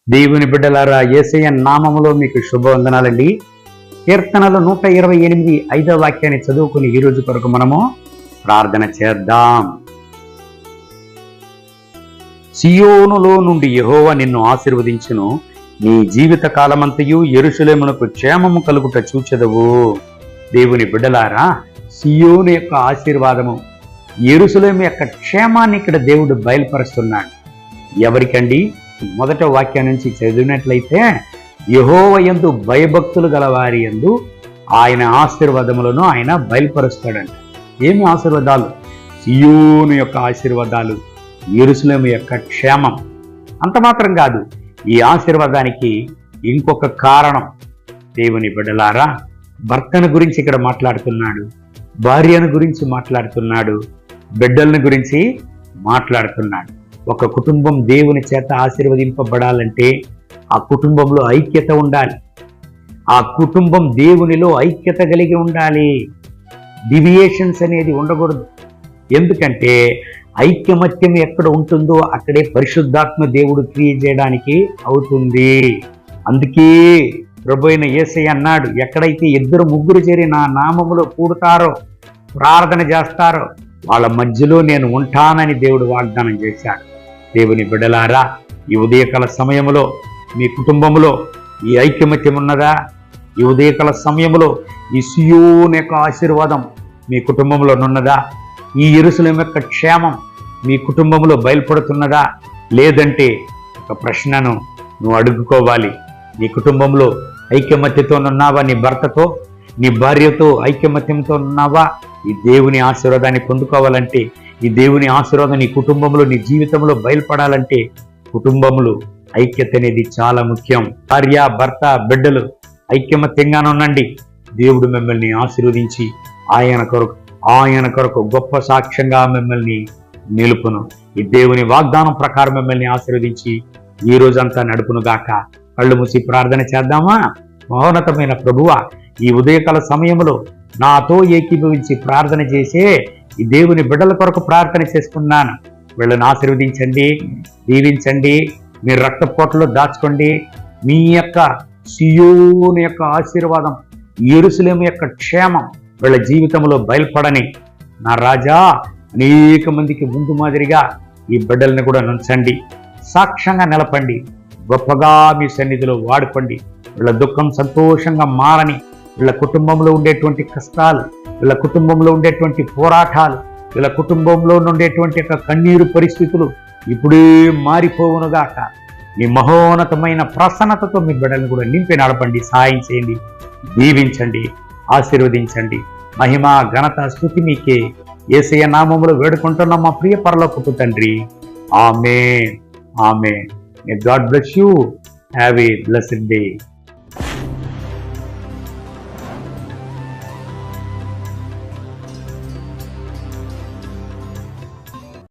దేవుని బిడ్డలారా, యేసయ్య నామములో మీకు శుభవందనాలండి. కీర్తనలు 128 5వ వాక్యాన్ని చదువుకుని ఈ రోజు కొరకు మనము ప్రార్థన చేద్దాం. సియోనులో నుండి యెహోవా నిన్ను ఆశీర్వదించును, నీ జీవిత కాలమంతయు యెరూషలేమునకు క్షేమము కలుగుట చూచెదవు. దేవుని బిడ్డలారా, సియోను యొక్క ఆశీర్వాదము, యెరూషలేము యొక్క క్షేమాన్ని ఇక్కడ దేవుడు బయలుపరుస్తున్నాడు. ఎవరికండి? మొదట వాక్యం నుంచి చదివినట్లయితే, యెహోవా యందు భయభక్తులు గలవారి యందు ఆయన ఆశీర్వాదములను ఆయన బయలుపరుస్తాడంట. ఏమి ఆశీర్వాదాలు? సియోను యొక్క ఆశీర్వాదాలు, యెరూషలేము యొక్క క్షేమం. అంత మాత్రం కాదు, ఈ ఆశీర్వాదానికి ఇంకొక కారణం. దేవుని బిడ్డలారా, భర్తను గురించి ఇక్కడ మాట్లాడుతున్నాడు, భార్యను గురించి మాట్లాడుతున్నాడు, బిడ్డలను గురించి మాట్లాడుతున్నాడు. ఒక కుటుంబం దేవుని చేత ఆశీర్వదింపబడాలంటే ఆ కుటుంబంలో ఐక్యత ఉండాలి. ఆ కుటుంబం దేవునిలో ఐక్యత కలిగి ఉండాలి. డివియేషన్స్ అనేది ఉండకూడదు. ఎందుకంటే ఐక్యమత్యం ఎక్కడ ఉంటుందో అక్కడే పరిశుద్ధాత్మ దేవుడు క్రియ చేయడానికి అవుతుంది. అందుకే ప్రభువైన యేసయ్య అన్నాడు, ఎక్కడైతే 2-3 చేరి నా నామములో కూడుతారో, ప్రార్థన చేస్తారో, వాళ్ళ మధ్యలో నేను ఉంటానని దేవుడు వాగ్దానం చేశాడు. దేవుని బిడ్డలారా, ఈ ఉదయకాల సమయంలో మీ కుటుంబంలో ఈ ఐక్యమత్యం ఉన్నదా? ఈ ఉదయకాల సమయంలో ఈ సియోను యొక్క ఆశీర్వాదం మీ కుటుంబంలో ఉన్నదా? ఈ యెరూషలేము యొక్క క్షేమం మీ కుటుంబంలో బయలుపడుతున్నదా? లేదంటే ఒక ప్రశ్నను నువ్వు అడుగుకోవాలి. నీ కుటుంబంలో ఐక్యమత్యతో ఉన్నావా? నీ భర్తతో, నీ భార్యతో ఐక్యమత్యంతో ఉన్నావా? ఈ దేవుని ఆశీర్వాదాన్ని పొందుకోవాలంటే, ఈ దేవుని ఆశీర్వాదం నీ కుటుంబంలో, నీ జీవితంలో బయలుపడాలంటే కుటుంబంలో ఐక్యత అనేది చాలా ముఖ్యం. భార్య, భర్త, బిడ్డలు ఐక్యమత్యంగానే ఉండండి. దేవుడు మిమ్మల్ని ఆశీర్వదించి ఆయన కొరకు గొప్ప సాక్ష్యంగా మిమ్మల్ని నిలుపును. ఈ దేవుని వాగ్దానం ప్రకారం మిమ్మల్ని ఆశీర్వదించి ఈ రోజంతా నడుపును గాక. కళ్ళు మూసి ప్రార్థన చేద్దామా? మహోన్నతమైన ప్రభువా, ఈ ఉదయకాల సమయంలో నాతో ఏకీభవించి ప్రార్థన చేసే ఈ దేవుని బిడ్డల కొరకు ప్రార్థన చేసుకున్నాను. వీళ్ళని ఆశీర్వదించండి, దీవించండి, మీరు రక్తపోటలో దాచుకోండి. మీ యొక్క సియోను యొక్క ఆశీర్వాదం, యెరూషలేము యొక్క క్షేమం వీళ్ళ జీవితంలో బయలుపడని నా రాజా, అనేక మందికి ముందు మాదిరిగా ఈ బిడ్డల్ని కూడా నుంచండి, సాక్ష్యంగా నిలపండి, గొప్పగా మీ సన్నిధిలో వాడుకోండి. వీళ్ళ దుఃఖం సంతోషంగా మారని, వీళ్ళ కుటుంబంలో ఉండేటువంటి కష్టాలు, వీళ్ళ కుటుంబంలో ఉండేటువంటి పోరాటాలు, వీళ్ళ కుటుంబంలో ఉండేటువంటి యొక్క కన్నీరు పరిస్థితులు ఇప్పుడే మారిపోవునుగాక. మీ మహోన్నతమైన ప్రసన్నతతో మీ బిడ్డలను కూడా నింపి నడపండి, సహాయం చేయండి, దీవించండి, ఆశీర్వదించండి. మహిమ, ఘనత, స్తుతి మీకే. యేసయ్య నామములో వేడుకుంటున్న మా ప్రియ పరలోకపు తండ్రి. ఆమేన్, ఆమేన్. May God bless you. Have a blessed day.